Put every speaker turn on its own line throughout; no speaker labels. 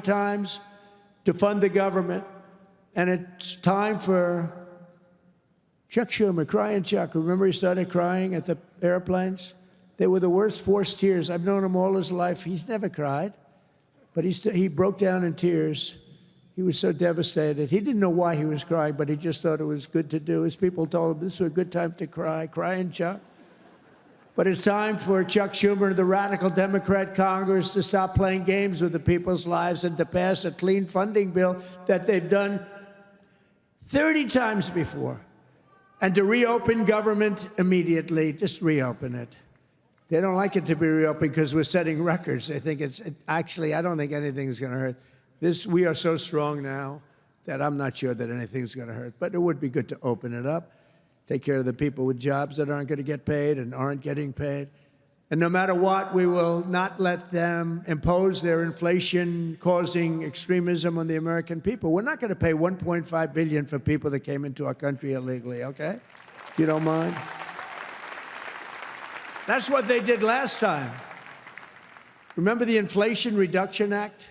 times to fund the government. And it's time for Chuck Schumer, crying Chuck. Remember he started crying at the airplanes? They were the worst forced tears. I've known him all his life. He's never cried, but he broke down in tears. He was so devastated. He didn't know why he was crying, but he just thought it was good to do. His people told him this was a good time to cry, crying Chuck. But it's time for Chuck Schumer and the radical Democrat Congress to stop playing games with the people's lives and to pass a clean funding bill that they've done 30 times before, and to reopen government immediately. Just reopen it. They don't like it to be reopened because we're setting records. They think actually, I don't think anything's going to hurt. We are so strong now that I'm not sure that anything's going to hurt. But it would be good to open it up, take care of the people with jobs that aren't going to get paid and aren't getting paid. And no matter what, we will not let them impose their inflation-causing extremism on the American people. We're not going to pay $1.5 billion for people that came into our country illegally, okay? If you don't mind. That's what they did last time. Remember the Inflation Reduction Act?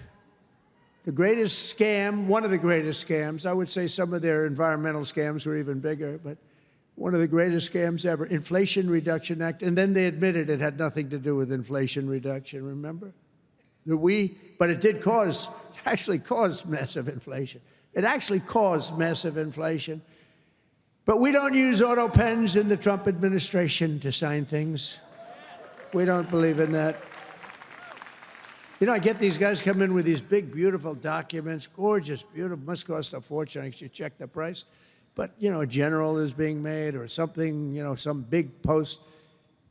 The greatest scam, one of the greatest scams. I would say some of their environmental scams were even bigger, but one of the greatest scams ever, Inflation Reduction Act. And then they admitted it had nothing to do with inflation reduction, remember? But it did actually cause massive inflation. It actually caused massive inflation. But we don't use auto pens in the Trump administration to sign things. We don't believe in that. You know, I get these guys come in with these big, beautiful documents, gorgeous, beautiful, must cost a fortune. I should check the price. But, you know, a general is being made or something, you know, some big post.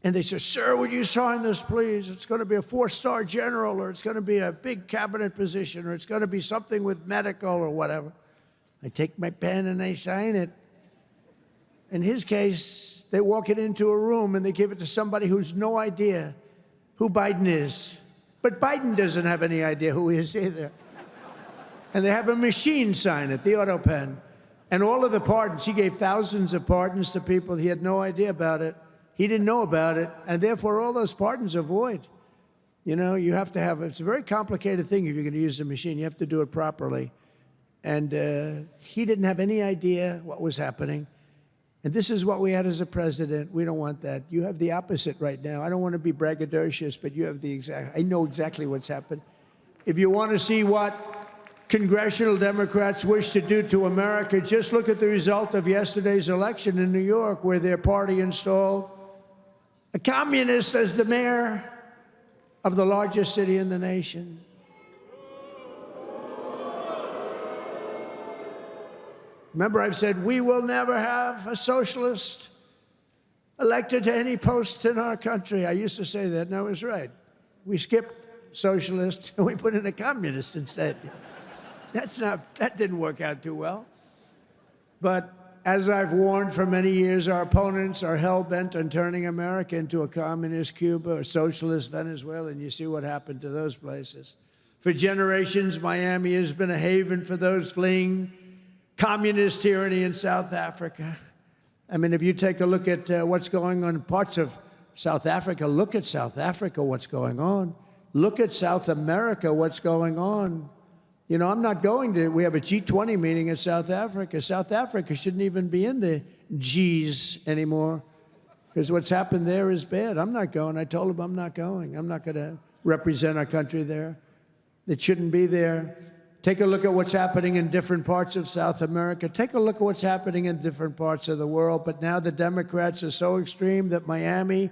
And they say, sir, would you sign this, please? It's going to be a 4-star general, or it's going to be a big cabinet position, or it's going to be something with medical or whatever. I take my pen and I sign it. In his case, they walk it into a room and they give it to somebody who's no idea who Biden is. But Biden doesn't have any idea who he is either. And they have a machine sign it, the auto pen. And all of the pardons, he gave thousands of pardons to people. He had no idea about it. He didn't know about it. And therefore, all those pardons are void. You know, you have to have, it's a very complicated thing if you're going to use the machine. You have to do it properly. And he didn't have any idea what was happening. And this is what we had as a president. We don't want that. You have the opposite right now. I don't want to be braggadocious, but you have the exact, I know exactly what's happened. If you want to see what congressional Democrats wish to do to America, just look at the result of yesterday's election in New York, where their party installed a communist as the mayor of the largest city in the nation. Remember, I've said we will never have a socialist elected to any post in our country. I used to say that, and I was right. We skipped socialist and we put in a communist instead. That didn't work out too well. But as I've warned for many years, our opponents are hell-bent on turning America into a communist Cuba or socialist Venezuela, and you see what happened to those places. For generations, Miami has been a haven for those fleeing communist tyranny in South Africa. I mean, if you take a look at what's going on in parts of South Africa, look at South Africa, what's going on. Look at South America, what's going on. You know, I'm not going to, we have a G20 meeting in South Africa. South Africa shouldn't even be in the Gs anymore because what's happened there is bad. I'm not going. I told them I'm not going. I'm not going to represent our country there. It shouldn't be there. Take a look at what's happening in different parts of South America. Take a look at what's happening in different parts of the world. But now the Democrats are so extreme that Miami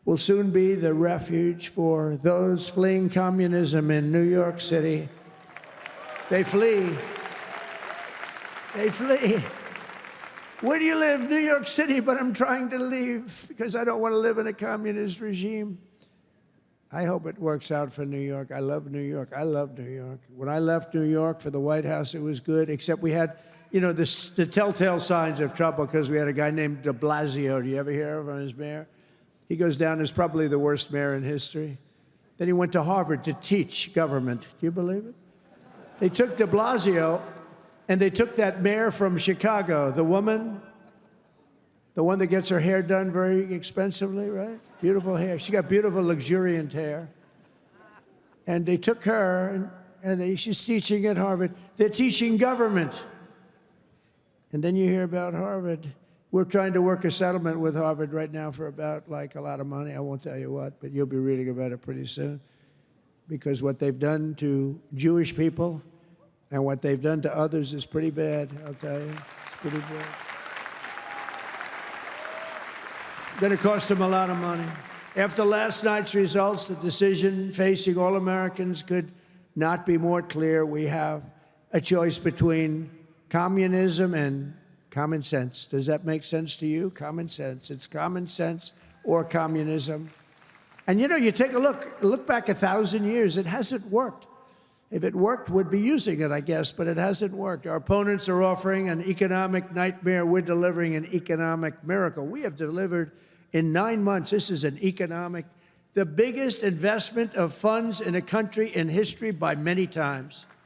will soon be the refuge for those fleeing communism in New York City. They flee. They flee. Where do you live? New York City, but I'm trying to leave because I don't want to live in a communist regime. I hope it works out for New York. I love New York. I love New York. When I left New York for the White House, it was good, except we had, you know, the telltale signs of trouble because we had a guy named de Blasio. Do you ever hear of him as mayor? He goes down as probably the worst mayor in history. Then he went to Harvard to teach government. Do you believe it? They took de Blasio, and they took that mayor from Chicago, the woman, the one that gets her hair done very expensively, right? Beautiful hair. She got beautiful, luxuriant hair. And they took her, and she's teaching at Harvard. They're teaching government. And then you hear about Harvard. We're trying to work a settlement with Harvard right now for about, like, a lot of money. I won't tell you what, but you'll be reading about it pretty soon. Because what they've done to Jewish people and what they've done to others is pretty bad, I'll tell you. It's pretty bad. Going to cost them a lot of money. After last night's results, the decision facing all Americans could not be more clear. We have a choice between communism and common sense. Does that make sense to you? Common sense. It's common sense or communism. And you know, you take a look back 1,000 years, it hasn't worked. If it worked, we'd be using it, I guess, but it hasn't worked. Our opponents are offering an economic nightmare. We're delivering an economic miracle. We have delivered in 9 months, this is the biggest investment of funds in a country in history by many times.